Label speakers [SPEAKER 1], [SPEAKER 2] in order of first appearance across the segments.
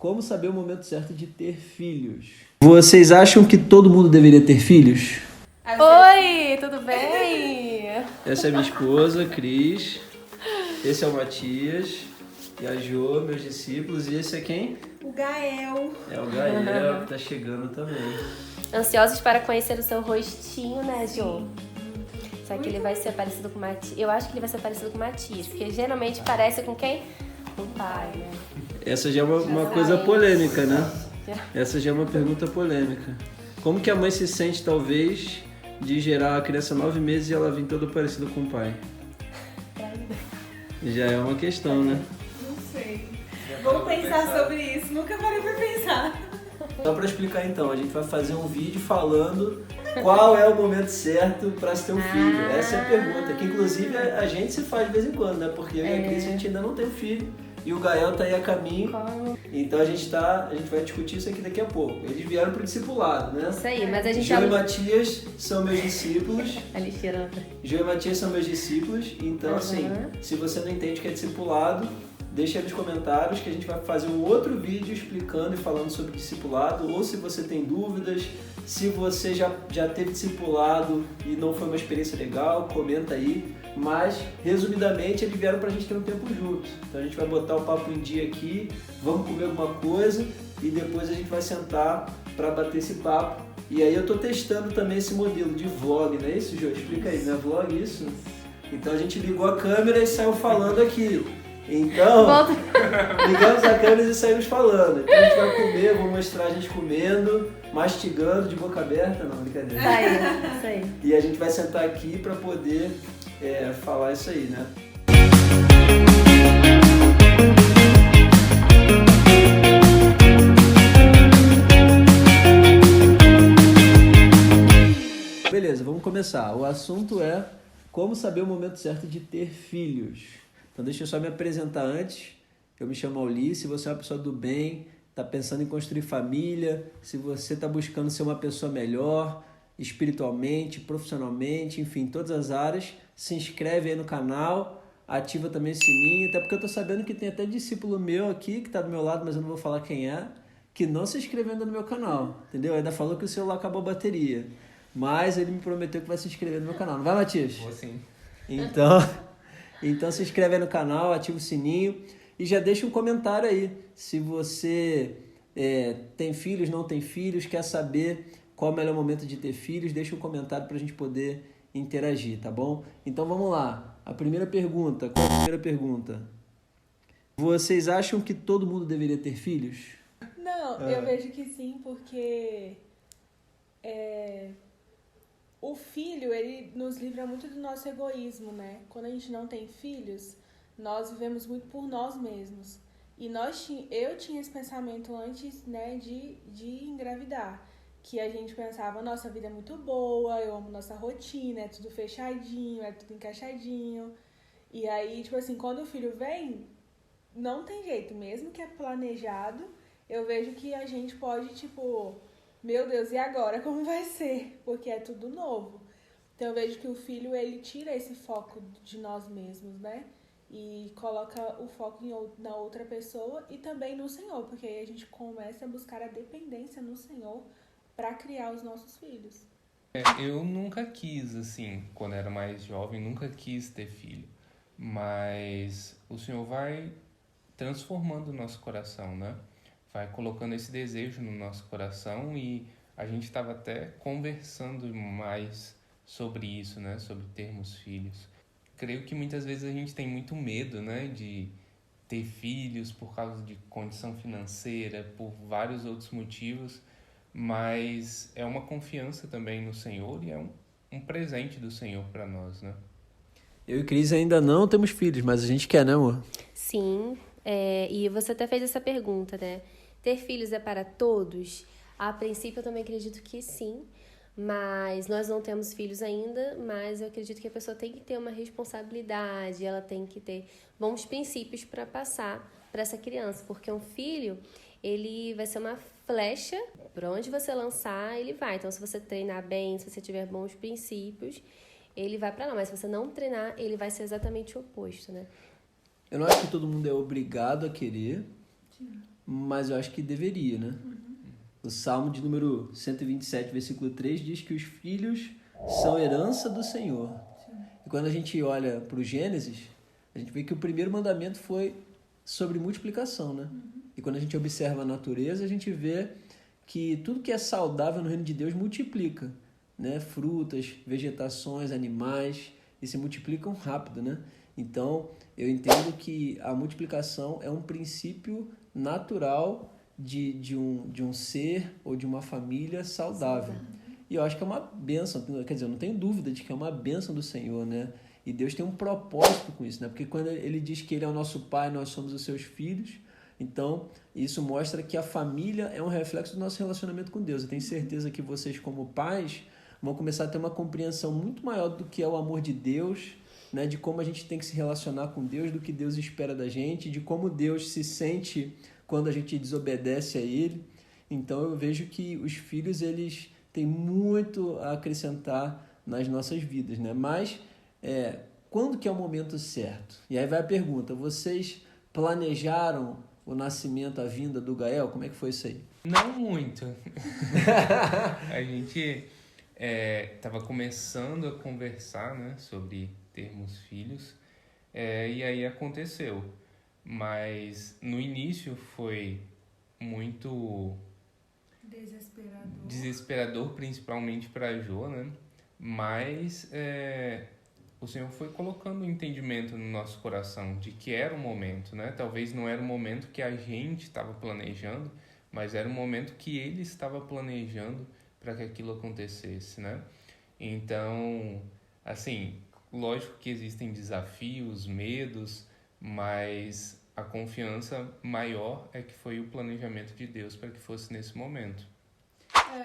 [SPEAKER 1] Como saber o momento certo de ter filhos? Vocês acham que todo mundo deveria ter filhos?
[SPEAKER 2] Oi, tudo bem?
[SPEAKER 1] Essa é minha esposa, Cris. Esse é o Matias. E a Jo, meus discípulos. E esse é quem?
[SPEAKER 3] O Gael.
[SPEAKER 1] É o Gael, que tá chegando também.
[SPEAKER 2] Ansiosos para conhecer o seu rostinho, né, Jo? Só que ele vai ser parecido com o Matias. Eu acho que ele vai ser parecido com o Matias, porque geralmente parece com quem? Com o pai, né?
[SPEAKER 1] Essa já é uma coisa polêmica, né? Essa já é uma pergunta polêmica. Como que a mãe se sente, talvez, de gerar a criança 9 meses e ela vir toda parecida com o pai? Já é uma questão, né?
[SPEAKER 3] Não sei. Vou pensar sobre isso. Nunca parei pra pensar.
[SPEAKER 1] Só para explicar então, a gente vai fazer um vídeo falando qual é o momento certo para se ter um filho. Essa é a pergunta, que inclusive a gente se faz de vez em quando, né? Porque eu e a Cris, a gente ainda não tem filho e o Gael tá aí a caminho. Então a gente vai discutir isso aqui daqui a pouco. Eles vieram pro discipulado, né?
[SPEAKER 2] Isso aí, mas a gente
[SPEAKER 1] Jo e Matias são meus discípulos. Jo e Matias são meus discípulos. Então, assim, se você não entende o que é discipulado, deixa aí nos comentários que a gente vai fazer um outro vídeo explicando e falando sobre discipulado. Ou se você tem dúvidas, se você já teve discipulado e não foi uma experiência legal, comenta aí. Mas, resumidamente, eles vieram pra gente ter um tempo juntos. Então a gente vai botar o papo em dia aqui, vamos comer alguma coisa e depois a gente vai sentar pra bater esse papo. E aí eu tô testando também esse modelo de vlog, não é isso, Jô? Explica aí, não é vlog isso? Então a gente ligou a câmera e saiu falando aqui. Então, ligamos a câmera e saímos falando. Então a gente vai comer, vou mostrar a gente comendo, mastigando, de boca aberta, não, brincadeira.
[SPEAKER 2] Isso aí.
[SPEAKER 1] E a gente vai sentar aqui pra poder falar isso aí, né? Beleza, vamos começar. O assunto é como saber o momento certo de ter filhos. Então deixa eu só me apresentar antes. Eu me chamo Aulice, se você é uma pessoa do bem, está pensando em construir família, se você está buscando ser uma pessoa melhor, espiritualmente, profissionalmente, enfim, todas as áreas, se inscreve aí no canal, ativa também o sininho, até porque eu tô sabendo que tem até discípulo meu aqui, que tá do meu lado, mas eu não vou falar quem é, que não se inscreveu ainda no meu canal, entendeu? Ainda falou que o celular acabou a bateria, mas ele me prometeu que vai se inscrever no meu canal, não vai, Matias?
[SPEAKER 4] Vou sim.
[SPEAKER 1] Então se inscreve aí no canal, ativa o sininho e já deixa um comentário aí, se você tem filhos, não tem filhos, quer saber qual é o melhor momento de ter filhos, deixa um comentário pra gente poder interagir, tá bom? Então vamos lá. A primeira pergunta, qual é a primeira pergunta? Vocês acham que todo mundo deveria ter filhos?
[SPEAKER 3] Não, eu vejo que sim, porque o filho, ele nos livra muito do nosso egoísmo, né? Quando a gente não tem filhos, nós vivemos muito por nós mesmos. E eu tinha esse pensamento antes, né, de engravidar. Que a gente pensava, nossa, a vida é muito boa, eu amo nossa rotina, é tudo fechadinho, é tudo encaixadinho. E aí, tipo assim, quando o filho vem, não tem jeito, mesmo que é planejado, eu vejo que a gente pode, tipo, meu Deus, e agora como vai ser? Porque é tudo novo. Então eu vejo que o filho, ele tira esse foco de nós mesmos, né? E coloca o foco na outra pessoa e também no Senhor, porque aí a gente começa a buscar a dependência no Senhor para criar os nossos filhos.
[SPEAKER 4] Eu nunca quis, assim, quando era mais jovem, nunca quis ter filho. Mas o Senhor vai transformando o nosso coração, né? Vai colocando esse desejo no nosso coração e a gente estava até conversando mais sobre isso, né? Sobre termos filhos. Creio que muitas vezes a gente tem muito medo, né? De ter filhos por causa de condição financeira, por vários outros motivos. Mas é uma confiança também no Senhor e é um presente do Senhor para nós, né?
[SPEAKER 1] Eu e Cris ainda não temos filhos, mas a gente quer, né, amor?
[SPEAKER 2] Sim, e você até fez essa pergunta, né? Ter filhos é para todos? A princípio eu também acredito que sim, mas nós não temos filhos ainda, mas eu acredito que a pessoa tem que ter uma responsabilidade, ela tem que ter bons princípios para passar para essa criança, porque um filho, ele vai ser uma flecha, para onde você lançar, ele vai. Então, se você treinar bem, se você tiver bons princípios, ele vai para lá. Mas se você não treinar, ele vai ser exatamente o oposto, né?
[SPEAKER 1] Eu não acho que todo mundo é obrigado a querer, mas eu acho que deveria, né? O Salmo de número 127, versículo 3, diz que os filhos são herança do Senhor. E quando a gente olha para o Gênesis, a gente vê que o primeiro mandamento foi sobre multiplicação, né? E quando a gente observa a natureza, a gente vê que tudo que é saudável no reino de Deus multiplica, né? Frutas, vegetações, animais, e se multiplicam rápido, né? Então, eu entendo que a multiplicação é um princípio natural de um ser ou de uma família saudável. E eu acho que é uma bênção, quer dizer, eu não tenho dúvida de que é uma bênção do Senhor, né? E Deus tem um propósito com isso, né? Porque quando Ele diz que Ele é o nosso Pai, nós somos os seus filhos, então isso mostra que a família é um reflexo do nosso relacionamento com Deus. Eu tenho certeza que vocês, como pais, vão começar a ter uma compreensão muito maior do que é o amor de Deus, né? De como a gente tem que se relacionar com Deus, do que Deus espera da gente, de como Deus se sente quando a gente desobedece a Ele. Então eu vejo que os filhos, eles têm muito a acrescentar nas nossas vidas, né? Mas quando que é o momento certo? E aí vai a pergunta, vocês planejaram o nascimento, a vinda do Gael? Como é que foi isso aí?
[SPEAKER 4] Não muito. A gente estava começando a conversar, né, sobre termos filhos, e aí aconteceu. Mas no início foi muito desesperador, principalmente para a Jo, né? Mas o Senhor foi colocando um entendimento no nosso coração de que era o momento, né? Talvez não era o momento que a gente estava planejando, mas era o momento que Ele estava planejando para que aquilo acontecesse, né? Então, assim, lógico que existem desafios, medos, mas a confiança maior é que foi o planejamento de Deus para que fosse nesse momento.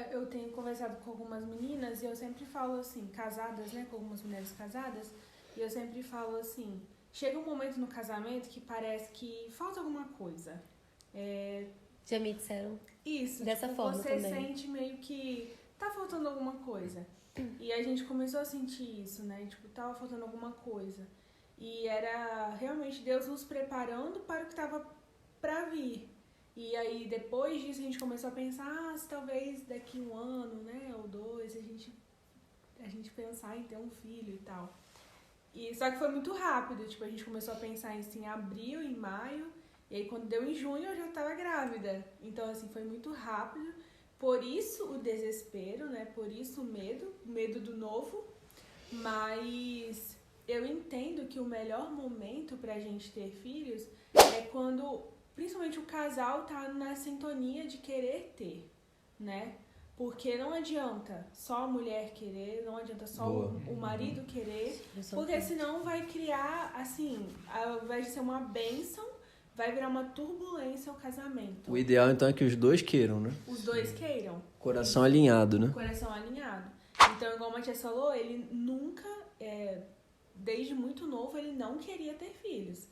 [SPEAKER 3] Eu tenho conversado com algumas meninas e eu sempre falo assim, casadas, né, com algumas mulheres casadas, e eu sempre falo assim, chega um momento no casamento que parece que falta alguma coisa.
[SPEAKER 2] Já me disseram
[SPEAKER 3] isso,
[SPEAKER 2] dessa
[SPEAKER 3] tipo,
[SPEAKER 2] forma
[SPEAKER 3] você
[SPEAKER 2] também.
[SPEAKER 3] sente meio que tá faltando alguma coisa. E a gente começou a sentir isso, né, tipo, tava faltando alguma coisa. E era realmente Deus nos preparando para o que estava para vir. E aí, depois disso, a gente começou a pensar, se talvez daqui 1 ano, né, ou 2, a gente pensar em ter um filho e tal. E só que foi muito rápido, tipo, a gente começou a pensar isso em abril, em maio, e aí quando deu em junho eu já estava grávida. Então, assim, foi muito rápido. Por isso o desespero, né, por isso o medo do novo, mas eu entendo que o melhor momento pra gente ter filhos é quando, principalmente, o casal tá na sintonia de querer ter, né? Porque não adianta só a mulher querer, não adianta só o marido querer, porque senão vai criar, assim, ao invés de ser uma bênção, vai virar uma turbulência ao casamento.
[SPEAKER 1] O ideal, então, é que os dois queiram, né?
[SPEAKER 3] Os dois queiram.
[SPEAKER 1] Coração alinhado, né?
[SPEAKER 3] Coração alinhado. Então, igual o Matias falou, ele nunca, desde muito novo, ele não queria ter filhos.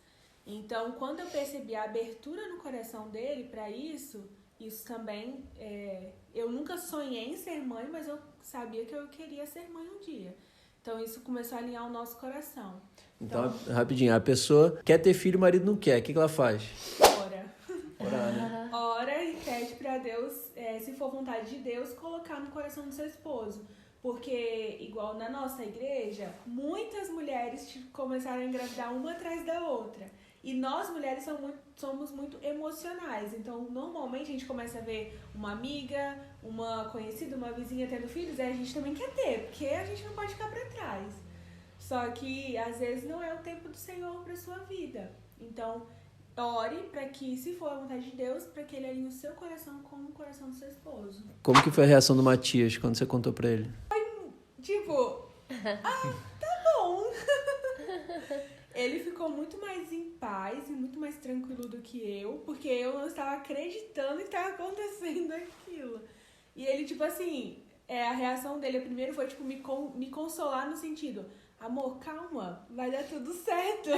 [SPEAKER 3] Então, quando eu percebi a abertura no coração dele para isso também, eu nunca sonhei em ser mãe, mas eu sabia que eu queria ser mãe um dia. Então, isso começou a alinhar o nosso coração.
[SPEAKER 1] Então, rapidinho, a pessoa quer ter filho, o marido não quer, o que ela faz?
[SPEAKER 3] Ora.
[SPEAKER 1] Orar, né?
[SPEAKER 3] Ora e pede para Deus, se for vontade de Deus, colocar no coração do seu esposo. Porque, igual na nossa igreja, muitas mulheres começaram a engravidar uma atrás da outra. E nós, mulheres, somos muito emocionais. Então, normalmente, a gente começa a ver uma amiga, uma conhecida, uma vizinha tendo filhos, e a gente também quer ter, porque a gente não pode ficar para trás. Só que, às vezes, não é o tempo do Senhor para sua vida. Então, ore para que, se for a vontade de Deus, para que Ele alinhe o seu coração com o coração do seu esposo.
[SPEAKER 1] Como que foi a reação do Matias quando você contou para ele?
[SPEAKER 3] Tipo, tá bom. Ele ficou muito mais em paz e muito mais tranquilo do que eu, porque eu não estava acreditando que estava acontecendo aquilo. E ele, tipo assim, a reação dele primeiro foi, tipo, me consolar no sentido, amor, calma, vai dar tudo certo.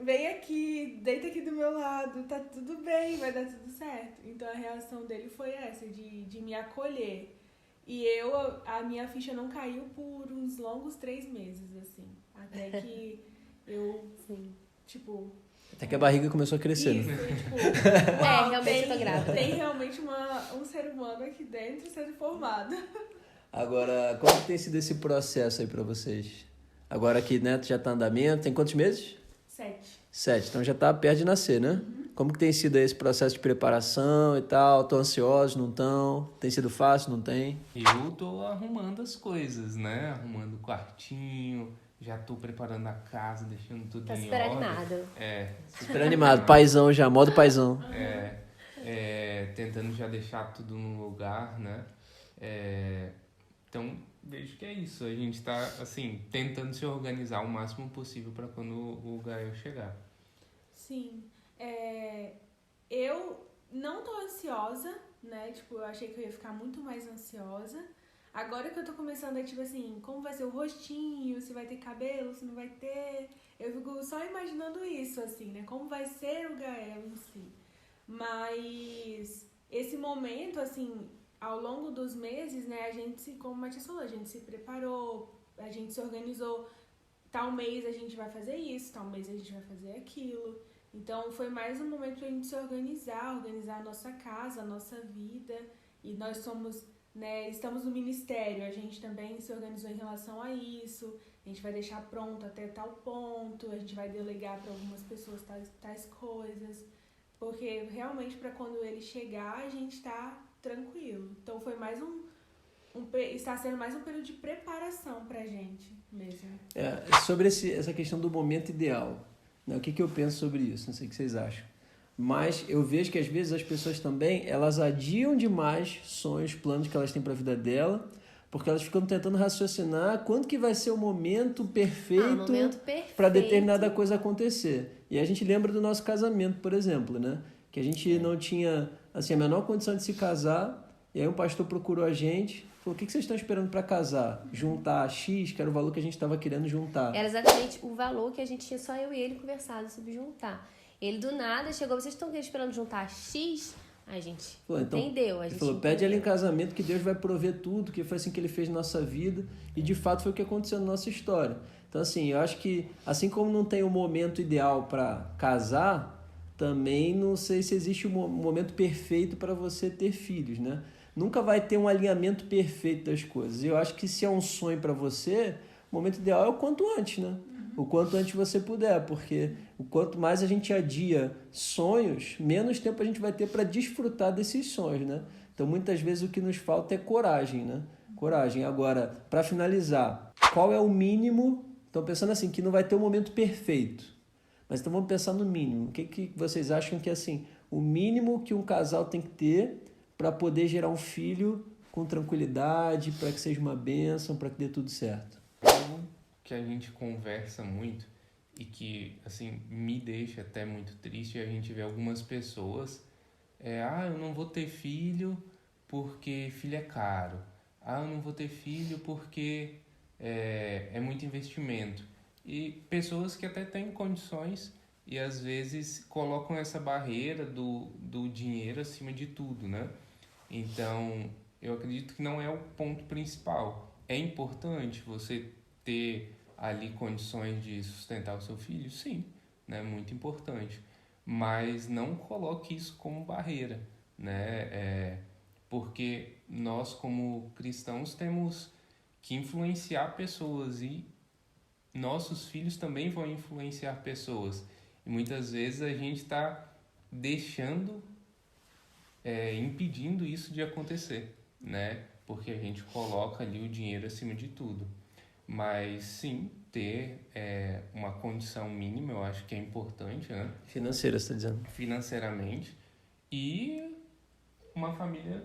[SPEAKER 3] Vem aqui, deita aqui do meu lado, tá tudo bem, vai dar tudo certo. Então a reação dele foi essa, de me acolher. E a minha ficha não caiu por uns longos 3 meses, assim. Até que eu, tipo,
[SPEAKER 1] Até que a barriga começou a crescer,
[SPEAKER 3] Isso,
[SPEAKER 1] né?
[SPEAKER 3] tipo,
[SPEAKER 2] realmente eu tô grávida.
[SPEAKER 3] Tem realmente um ser humano aqui dentro sendo formado.
[SPEAKER 1] Agora, como que tem sido esse processo aí pra vocês? Agora que, né, já tá em andamento, tem quantos meses? 7, então já tá perto de nascer, né? Como que tem sido esse processo de preparação e tal? Estão ansiosos, não estão? Tem sido fácil, não tem?
[SPEAKER 4] Eu tô arrumando as coisas, né? Arrumando o quartinho, já tô preparando a casa, deixando tudo
[SPEAKER 2] Tá
[SPEAKER 4] em
[SPEAKER 2] super
[SPEAKER 4] ordem.
[SPEAKER 2] animado.
[SPEAKER 1] Super animado, paizão já, modo paizão.
[SPEAKER 4] Tentando já deixar tudo no lugar, né? Então, vejo que é isso. A gente tá, assim, tentando se organizar o máximo possível para quando o Gael chegar.
[SPEAKER 3] Sim. Eu não tô ansiosa, né? Tipo, eu achei que eu ia ficar muito mais ansiosa. Agora que eu tô começando a, tipo assim, como vai ser o rostinho, se vai ter cabelo, se não vai ter. Eu fico só imaginando isso, assim, né? Como vai ser o Gael em si. Mas esse momento, assim, ao longo dos meses, né? A gente como o Matias falou, a gente se preparou, a gente se organizou. Tal mês a gente vai fazer isso, tal mês a gente vai fazer aquilo. Então foi mais um momento pra gente se organizar a nossa casa, a nossa vida. E nós somos, né, estamos no ministério, a gente também se organizou em relação a isso. A gente vai deixar pronto até tal ponto, a gente vai delegar para algumas pessoas tais coisas. Porque realmente para quando ele chegar a gente tá tranquilo. Então foi mais está sendo mais um período de preparação pra gente mesmo.
[SPEAKER 1] Sobre essa questão do momento ideal, né? O que eu penso sobre isso? Não sei o que vocês acham. Mas eu vejo que às vezes as pessoas também, elas adiam demais sonhos, planos que elas têm para a vida dela, porque elas ficam tentando raciocinar quando que vai ser o momento perfeito para determinada coisa acontecer. E a gente lembra do nosso casamento, por exemplo, né? Que a gente não tinha assim, a menor condição de se casar, e aí um pastor procurou a gente, falou, o que vocês estão esperando para casar? Juntar X, que era o valor que a gente estava querendo juntar.
[SPEAKER 2] Era exatamente o valor que a gente tinha, só eu e ele conversado sobre juntar. Ele do nada chegou, vocês estão esperando juntar X? A gente entendeu.
[SPEAKER 1] Ele falou, pede ela em casamento que Deus vai prover tudo, que foi assim que ele fez na nossa vida. E de fato foi o que aconteceu na nossa história. Então assim, eu acho que assim como não tem um momento ideal para casar, também não sei se existe um momento perfeito para você ter filhos, né? Nunca vai ter um alinhamento perfeito das coisas. Eu acho que se é um sonho para você, o momento ideal é o quanto antes, né? O quanto antes você puder, porque o quanto mais a gente adia sonhos, menos tempo a gente vai ter para desfrutar desses sonhos, né? Então, muitas vezes o que nos falta é coragem, né? Coragem. Agora, para finalizar, qual é o mínimo? Então, pensando assim, que não vai ter um momento perfeito, mas então vamos pensar no mínimo. O que vocês acham que, assim, o mínimo que um casal tem que ter para poder gerar um filho com tranquilidade, para que seja uma bênção, para que dê tudo certo?
[SPEAKER 4] Algo que a gente conversa muito e que, assim, me deixa até muito triste é a gente ver algumas pessoas eu não vou ter filho porque filho é caro. Eu não vou ter filho porque é muito investimento. E pessoas que até têm condições e às vezes colocam essa barreira do dinheiro acima de tudo, né? Então, eu acredito que não é o ponto principal. É importante você ter ali condições de sustentar o seu filho? Sim, né? Muito importante. Mas não coloque isso como barreira, né? Porque nós, como cristãos, temos que influenciar pessoas e nossos filhos também vão influenciar pessoas. E muitas vezes a gente está impedindo isso de acontecer, né? Porque a gente coloca ali o dinheiro acima de tudo. Mas sim, ter uma condição mínima, eu acho que é importante, né?
[SPEAKER 1] Financeira, você está dizendo?
[SPEAKER 4] Financeiramente. E uma família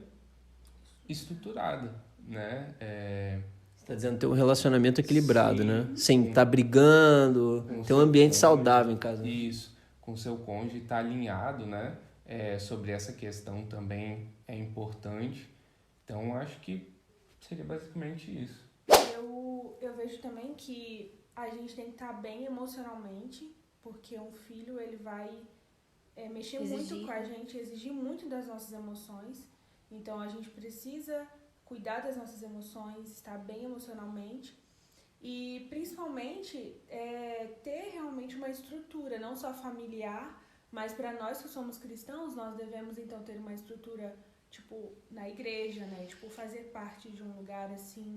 [SPEAKER 4] estruturada, né?
[SPEAKER 1] Você está dizendo ter um relacionamento equilibrado, sim, né? Sem estar brigando, ter um ambiente saudável em casa.
[SPEAKER 4] Isso, com seu cônjuge, estar alinhado, né? Sobre essa questão também é importante. Então, acho que seria basicamente isso.
[SPEAKER 3] Eu vejo também que a gente tem que estar bem emocionalmente, porque um filho, ele vai mexer muito com a gente, exigir muito das nossas emoções. Então, a gente precisa cuidar das nossas emoções, estar bem emocionalmente. E, principalmente, ter realmente uma estrutura, não só familiar, mas para nós que somos cristãos, nós devemos, então, ter uma estrutura, tipo, na igreja, né? Tipo, fazer parte de um lugar, assim,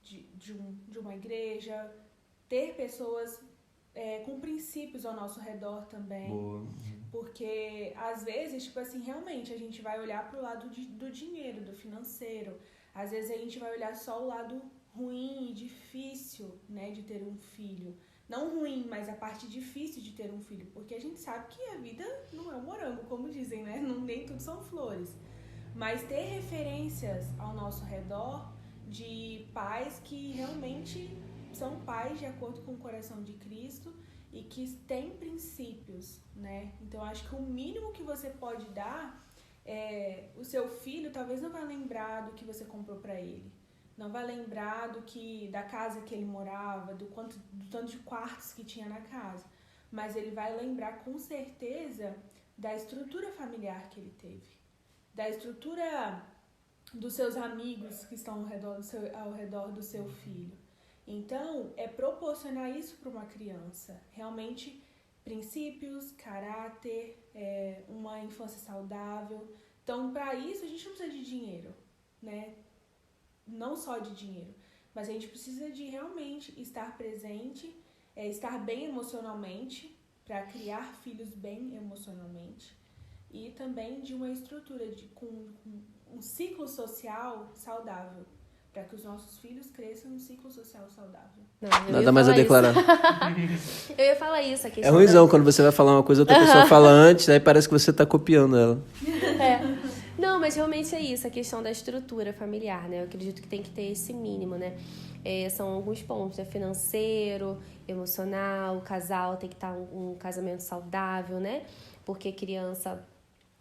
[SPEAKER 3] de uma igreja, ter pessoas com princípios ao nosso redor também.
[SPEAKER 1] Boa.
[SPEAKER 3] Porque, às vezes, tipo assim, realmente, a gente vai olhar pro lado do dinheiro, do financeiro. Às vezes, a gente vai olhar só o lado ruim e difícil, né, de ter um filho. Não ruim, mas a parte difícil de ter um filho. Porque a gente sabe que a vida não é um morango, como dizem, né? Nem tudo são flores. Mas ter referências ao nosso redor de pais que realmente são pais de acordo com o coração de Cristo e que têm princípios, né? Então, acho que o mínimo que você pode dar o seu filho talvez não vai lembrar do que você comprou para ele. Não vai lembrar da casa que ele morava, do tanto de quartos que tinha na casa. Mas ele vai lembrar com certeza da estrutura familiar que ele teve. Da estrutura dos seus amigos que estão ao redor do seu filho. Então, proporcionar isso para uma criança. Realmente, princípios, caráter, uma infância saudável. Então, para isso, a gente não precisa de dinheiro, né? Não só de dinheiro, mas a gente precisa de realmente estar presente, estar bem emocionalmente, para criar filhos bem emocionalmente, e também de uma estrutura com um ciclo social saudável, para que os nossos filhos cresçam num ciclo social saudável.
[SPEAKER 1] Nada mais a declarar.
[SPEAKER 2] Eu ia falar isso.
[SPEAKER 1] É ruimzão quando você vai falar uma coisa, outra pessoa fala antes, aí parece que você está copiando ela.
[SPEAKER 2] Não, mas realmente é isso, a questão da estrutura familiar, né? Eu acredito que tem que ter esse mínimo, né? São alguns pontos, né? Financeiro, emocional, o casal tem que estar um casamento saudável, né? Porque criança,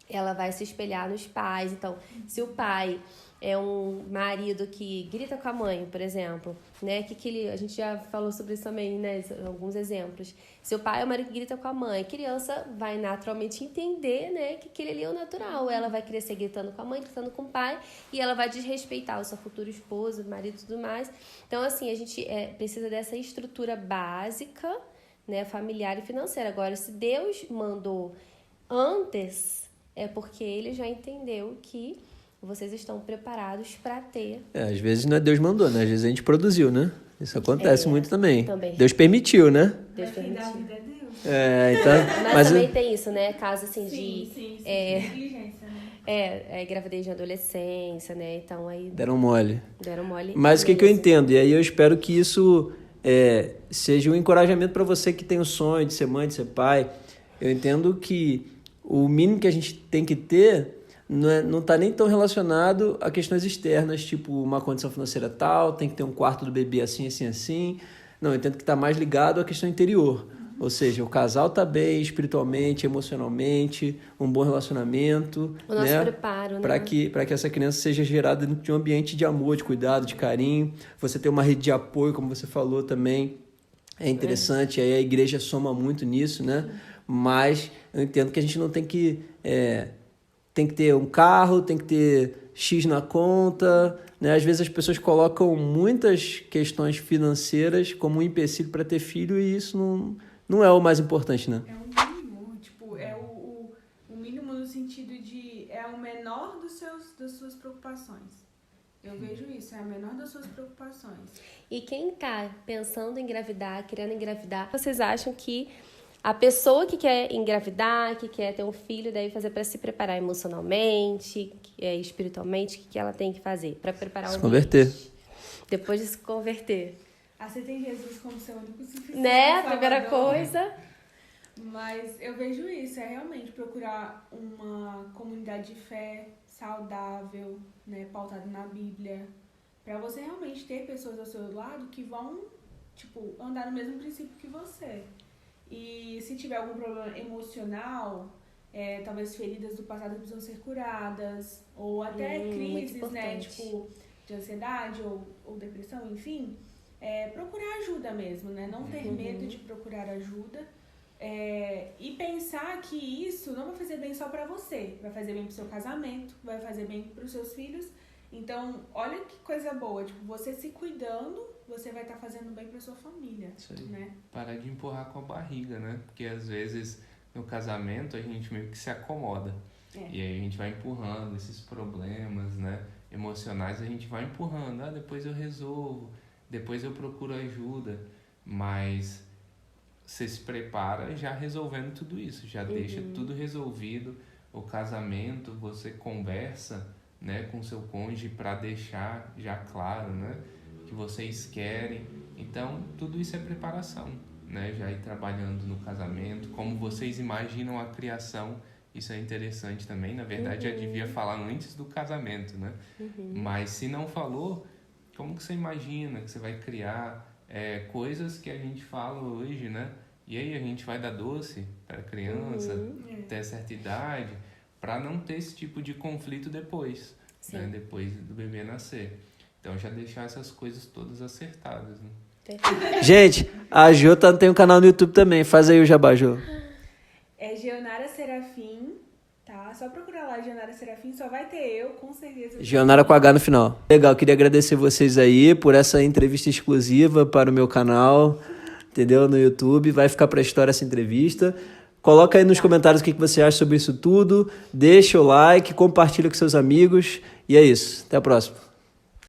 [SPEAKER 2] ela vai se espelhar nos pais. Então, se o pai é um marido que grita com a mãe, por exemplo, né? A gente já falou sobre isso também, né? Alguns exemplos. Se o pai é o marido que grita com a mãe, a criança vai naturalmente entender, né? Que aquele ali é o natural. Ela vai crescer gritando com a mãe, gritando com o pai, e ela vai desrespeitar o seu futuro esposo, marido e tudo mais. Então, assim, a gente precisa dessa estrutura básica, né? Familiar e financeira. Agora, se Deus mandou antes, é porque ele já entendeu que vocês estão preparados para ter.
[SPEAKER 1] Às vezes não é Deus mandou, né? Às vezes a gente produziu, né? Isso acontece muito também.
[SPEAKER 2] Também.
[SPEAKER 1] Deus permitiu, né?
[SPEAKER 3] Deus permitiu. Vida é Deus.
[SPEAKER 1] Então,
[SPEAKER 2] mas também tem isso, né? Caso assim
[SPEAKER 3] sim, negligência, né?
[SPEAKER 2] Gravidez de adolescência, né? Então aí...
[SPEAKER 1] Deram mole. Mas o que eu
[SPEAKER 2] mesmo.
[SPEAKER 1] entendo? E aí eu espero que isso seja um encorajamento para você que tem o sonho de ser mãe, de ser pai. Eu entendo que o mínimo que a gente tem que ter não está nem tão relacionado a questões externas, tipo uma condição financeira tal, tem que ter um quarto do bebê assim, assim, assim. Não, eu entendo que está mais ligado à questão interior. Ou seja, o casal está bem espiritualmente, emocionalmente, um bom relacionamento.
[SPEAKER 2] O nosso preparo, né?
[SPEAKER 1] Para que essa criança seja gerada dentro de um ambiente de amor, de cuidado, de carinho. Você ter uma rede de apoio, como você falou também, é interessante. Aí a igreja soma muito nisso, né? Mas eu entendo que a gente não tem que... tem que ter um carro, tem que ter X na conta, né? Às vezes as pessoas colocam muitas questões financeiras como um empecilho para ter filho e isso não é o mais importante, né?
[SPEAKER 3] É o mínimo, tipo, o mínimo no sentido de o menor das suas preocupações. Eu vejo isso, é a menor das suas preocupações.
[SPEAKER 2] E quem tá pensando em engravidar, querendo engravidar, vocês acham que a pessoa que quer engravidar, que quer ter um filho, deve fazer para se preparar emocionalmente, espiritualmente, o que ela tem que fazer para preparar
[SPEAKER 1] se converter.
[SPEAKER 2] Depois de se converter.
[SPEAKER 3] Aceitem Jesus como seu único suficiente.
[SPEAKER 2] Né? A primeira coisa.
[SPEAKER 3] Mas eu vejo isso, realmente procurar uma comunidade de fé saudável, né, pautada na Bíblia, para você realmente ter pessoas ao seu lado que vão, tipo, andar no mesmo princípio que você. E se tiver algum problema emocional, talvez feridas do passado precisam ser curadas, ou até crises, né, tipo, de ansiedade ou depressão, enfim, procurar ajuda mesmo, né, não ter medo de procurar ajuda, e pensar que isso não vai fazer bem só pra você, vai fazer bem pro seu casamento, vai fazer bem pros seus filhos Então, olha que coisa boa. Tipo, você se cuidando, você vai estar fazendo bem pra sua família.
[SPEAKER 4] Isso aí.
[SPEAKER 3] Né?
[SPEAKER 4] Parar de empurrar com a barriga, né? Porque às vezes no casamento a gente meio que se acomoda. E aí a gente vai empurrando esses problemas, né? Emocionais, a gente vai empurrando. Ah, depois eu resolvo, depois eu procuro ajuda. Mas você se prepara já resolvendo tudo isso, já deixa tudo resolvido. O casamento, você conversa, né, com seu cônjuge para deixar já claro, né, que vocês querem. Então, tudo isso é preparação, né? Já ir trabalhando no casamento, como vocês imaginam a criação. Isso é interessante também. Na verdade, já devia falar antes do casamento, né? Mas se não falou, como que você imagina que você vai criar coisas que a gente fala hoje, né? E aí a gente vai dar doce para a criança até certa idade, para não ter esse tipo de conflito depois, né? Depois do bebê nascer. Então, já deixar essas coisas todas acertadas, né?
[SPEAKER 1] Gente, a Jô tem um canal no YouTube também. Faz aí o jabá, Jô.
[SPEAKER 3] É Geonara Serafim, tá? Só procurar lá Geonara Serafim, só vai ter eu, com certeza.
[SPEAKER 1] Geonara com H no final. Legal, queria agradecer vocês aí por essa entrevista exclusiva para o meu canal, entendeu? No YouTube. Vai ficar pra história essa entrevista. Coloca aí nos comentários o que você acha sobre isso tudo. Deixa o like, compartilha com seus amigos. E é isso. Até a próxima.